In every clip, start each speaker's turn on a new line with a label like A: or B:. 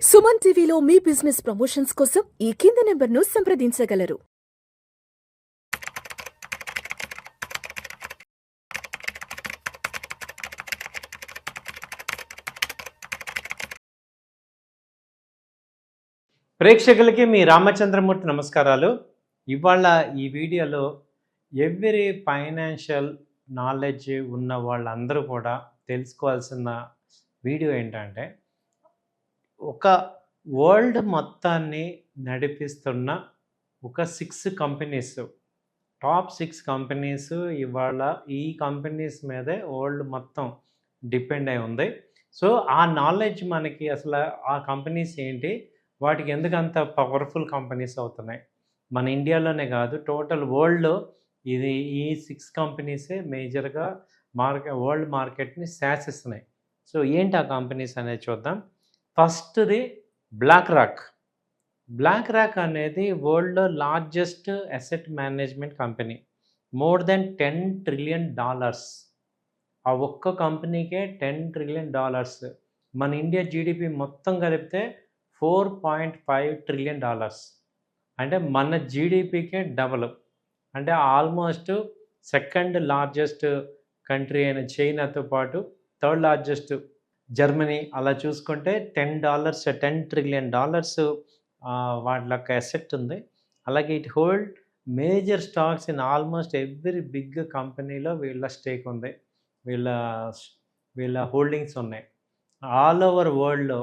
A: సుమన్ టీవీలో మీ business promotions కోసం ఈ కింది నెంబర్ను సంప్రదించగలరు.
B: ప్రేక్షకులకి మీ రామచంద్రమూర్తి నమస్కారాలు. ఇవాళ ఈ వీడియోలో ఎవ్రీ ఫైనాన్షియల్ నాలెడ్జ్ ఉన్న వాళ్ళందరూ కూడా తెలుసుకోవాల్సిన వీడియో ఏంటంటే, ఒక వరల్డ్ మొత్తాన్ని నడిపిస్తున్న ఒక 6 కంపెనీస్, టాప్ 6 కంపెనీస్ ఇవాళ ఈ కంపెనీస్ మీదే వరల్డ్ మొత్తం డిపెండ్ అయి ఉంది. సో ఆ నాలెడ్జ్ మనకి అసలు ఆ కంపెనీస్ ఏంటి, వాటికి ఎందుకంత పవర్ఫుల్ కంపెనీస్ అవుతున్నాయి, మన ఇండియాలోనే కాదు టోటల్ వరల్డ్లో ఇది ఈ 6 కంపెనీసే మేజర్గా వరల్డ్ మార్కెట్ని శాసిస్తున్నాయి. సో ఏంటి ఆ కంపెనీస్ అనేది చూద్దాం. ఫస్ట్ది బ్లాక్ రాక్ అనేది వరల్డ్లో largest asset management company. More than $10 trillion. ఆ ఒక్క కంపెనీకే $10 trillion. మన ఇండియా జీడిపి మొత్తం కలిపితే $4.5 trillion. అంటే మన జీడిపికే డబల్. అంటే ఆల్మోస్ట్ సెకండ్ లార్జెస్ట్ కంట్రీ అయిన చైనాతో పాటు థర్డ్ లార్జెస్ట్ జర్మనీ, అలా చూసుకుంటే $10 trillion వాటి యొక్క అసెట్ ఉంది. అలాగే it hold major stocks in almost every big కంపెనీలో వీళ్ళ స్టేక్ ఉంది, వీళ్ళ హోల్డింగ్స్ ఉన్నాయి. ఆల్ ఓవర్ వరల్డ్లో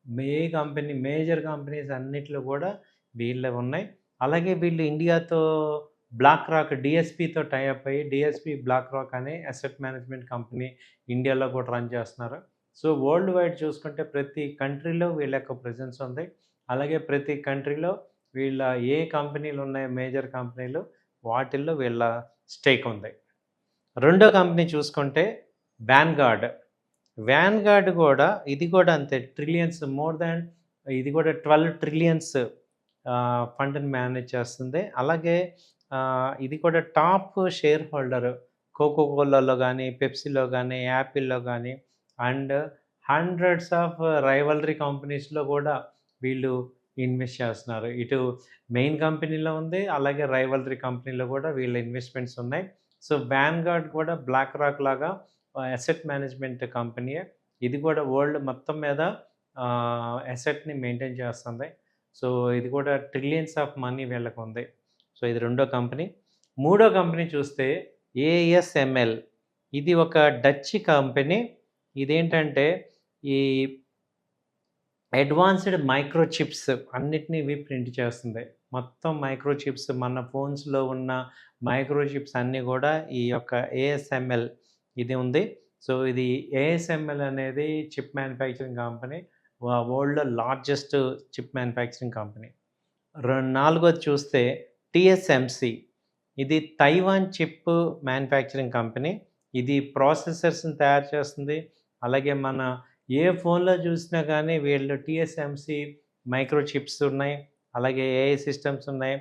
B: మేజర్ కంపెనీస్ అన్నిట్లో కూడా వీళ్ళే ఉన్నాయి. అలాగే వీళ్ళు ఇండియాతో బ్లాక్ రాక్ డిఎస్పితో టైఅప్ అయ్యి డిఎస్పి బ్లాక్ రాక్ అనే అసెట్ మేనేజ్మెంట్ కంపెనీ ఇండియాలో కూడా రన్ చేస్తున్నారు. సో వరల్డ్ వైడ్ చూసుకుంటే ప్రతి కంట్రీలో వీళ్ళ యొక్క ప్రెజెన్స్ ఉంది. అలాగే ప్రతి కంట్రీలో వీళ్ళ ఏ కంపెనీలు ఉన్నాయో మేజర్ కంపెనీలు వాటిల్లో వీళ్ళ స్టేక్ ఉంది. రెండో కంపెనీ చూసుకుంటే వ్యాన్గార్డ్ కూడా, ఇది కూడా అంతే, ట్రిలియన్స్, మోర్ దాన్, ఇది కూడా 12 trillions ఫండ్ని మేనేజ్ చేస్తుంది. అలాగే ఇది కూడా టాప్ షేర్ హోల్డర్ కోకోకోలాలో కానీ, పెప్సీలో కానీ, యాపిల్లో కానీ, అండ్ హండ్రెడ్స్ ఆఫ్ రైవలరీ కంపెనీస్లో కూడా వీళ్ళు ఇన్వెస్ట్ చేస్తున్నారు. ఇటు మెయిన్ కంపెనీలో ఉంది, అలాగే రైవలరీ కంపెనీలో కూడా వీళ్ళ ఇన్వెస్ట్మెంట్స్ ఉన్నాయి. సో వ్యాన్గార్డ్ కూడా బ్లాక్ రాక్ లాగా అసెట్ మేనేజ్మెంట్ కంపెనీయే. ఇది కూడా వరల్డ్ మొత్తం మీద అసెట్ని మెయింటైన్ చేస్తుంది. సో ఇది కూడా ట్రిలియన్స్ ఆఫ్ మనీ వీళ్ళకు ఉంది. సో ఇది రెండో కంపెనీ. మూడో కంపెనీ చూస్తే ASML. ఇది ఒక డచ్ కంపెనీ. ఇదేంటంటే ఈ అడ్వాన్స్డ్ మైక్రోచిప్స్ అన్నిటినీ ఇవి ప్రింట్ చేస్తుంది. మొత్తం మైక్రోచిప్స్, మన ఫోన్స్లో ఉన్న మైక్రోచిప్స్ అన్నీ కూడా ఈ యొక్క ASML ఇది ఉంది. సో ఇది ASML అనేది చిప్ మ్యానుఫ్యాక్చరింగ్ కంపెనీ, వరల్డ్లో లార్జెస్ట్ చిప్ మ్యానుఫ్యాక్చరింగ్ కంపెనీ. నాలుగోది చూస్తే TSMC. ఇది తైవాన్ చిప్ మ్యానుఫ్యాక్చరింగ్ కంపెనీ. ఇది ప్రాసెసర్స్ని తయారు చేస్తుంది. అలాగే మన ఏ ఫోన్లో చూసినా కానీ వీళ్ళు TSMC మైక్రోచిప్స్ ఉన్నాయి, అలాగే AI సిస్టమ్స్ ఉన్నాయి.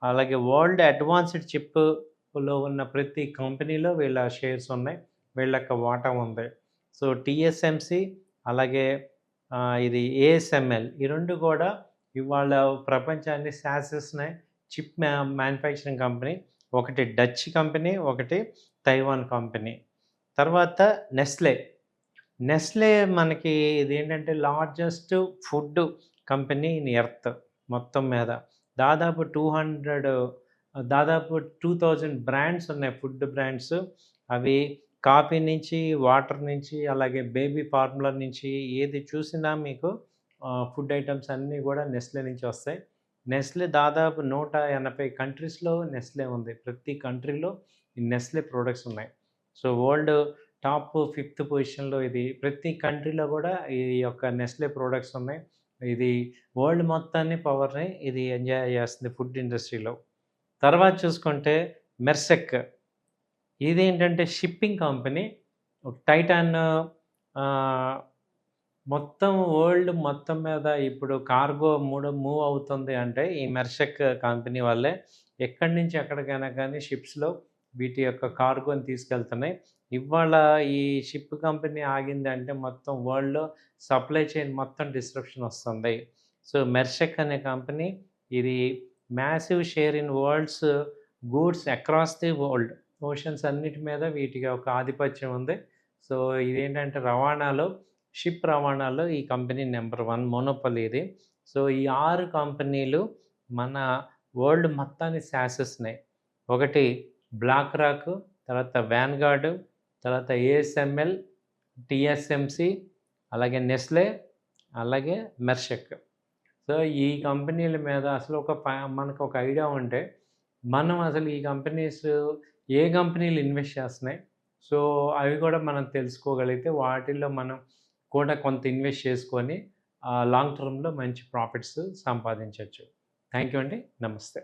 B: అలాగే వరల్డ్ అడ్వాన్స్డ్ చిప్లో ఉన్న ప్రతి కంపెనీలో వీళ్ళ షేర్స్ ఉన్నాయి, వీళ్ళ యొక్క వాటా ఉంది. సో TSMC అలాగే ఇది ASML, ఈ రెండు కూడా ఇవాళ ప్రపంచాన్ని శాసిస్తున్నాయి చిప్ మ్యానుఫ్యాక్చరింగ్ కంపెనీ. ఒకటి డచ్ కంపెనీ, ఒకటి తైవాన్ కంపెనీ. తర్వాత నెస్లే మనకి ఇది ఏంటంటే largest food company in earth మొత్తం మీద. దాదాపు 2000 బ్రాండ్స్ ఉన్నాయి, ఫుడ్ బ్రాండ్స్. అవి కాఫీ నుంచి, వాటర్ నుంచి, అలాగే బేబీ ఫార్ములా నుంచి, ఏది చూసినా మీకు ఫుడ్ ఐటమ్స్ అన్నీ కూడా నెస్లే నుంచి వస్తాయి. నెస్లే దాదాపు 180 కంట్రీస్లో నెస్లే ఉంది. ప్రతి కంట్రీలో ఈ నెస్లే ప్రోడక్ట్స్ ఉన్నాయి. సో వరల్డ్ టాప్ 5th పొజిషన్లో ఇది. ప్రతి కంట్రీలో కూడా ఈ యొక్క నెస్లే ప్రోడక్ట్స్ ఉన్నాయి. ఇది వరల్డ్ మొత్తాన్ని పవర్ని ఇది ఎంజాయ్ చేస్తుంది ఫుడ్ ఇండస్ట్రీలో. తర్వాత చూసుకుంటే మెర్సెక్. ఇదేంటంటే షిప్పింగ్ కంపెనీ. టైటాన్ మొత్తం వరల్డ్ మొత్తం మీద ఇప్పుడు కార్గో మూవ్ అవుతుంది అంటే ఈ మెర్సెక్ కంపెనీ వల్లే. ఎక్కడి నుంచి ఎక్కడికైనా కానీ షిప్స్లో వీటి యొక్క కార్గోని తీసుకెళ్తున్నాయి. ఇవాళ ఈ షిప్ కంపెనీ ఆగిందంటే మొత్తం వరల్డ్‌లో సప్లై చైన్ మొత్తం డిస్రప్షన్ వస్తుంది. సో, మెర్షెక్ అనే కంపెనీ ఇది massive share in world's goods across the world. Oceans అన్నిటి మీద వీటికి ఒక ఆధిపత్యం ఉంది. సో, ఇదేంటంటే షిప్ రవాణాలో ఈ కంపెనీ నంబర్ 1 మోనోపొలీ ఇది. సో, ఈ 6 కంపెనీలు మన వరల్డ్ మొత్తాన్ని శాసిస్తున్నాయి. ఒకటి బ్లాక్ రాక్, తర్వాత వాన్గార్డ్, తర్వాత ఏఎస్ఎంఎల్, టీఎస్ఎంసీ, అలాగే నెస్లే, అలాగే మెర్షెక్. సో, ఈ కంపెనీల మీద అసలు మనకు ఒక ఐడియా ఉంటే మనం అసలు ఈ కంపెనీస్ ఏ కంపెనీలు ఇన్వెస్ట్ చేస్తున్నాయి, సో అవి కూడా మనం తెలుసుకోగలిగితే వాటిల్లో మనం కూడా కొంత ఇన్వెస్ట్ చేసుకొని లాంగ్ టర్మ్‌లో మంచి ప్రాఫిట్స్ సంపాదించొచ్చు. థ్యాంక్ యూ అండి. నమస్తే.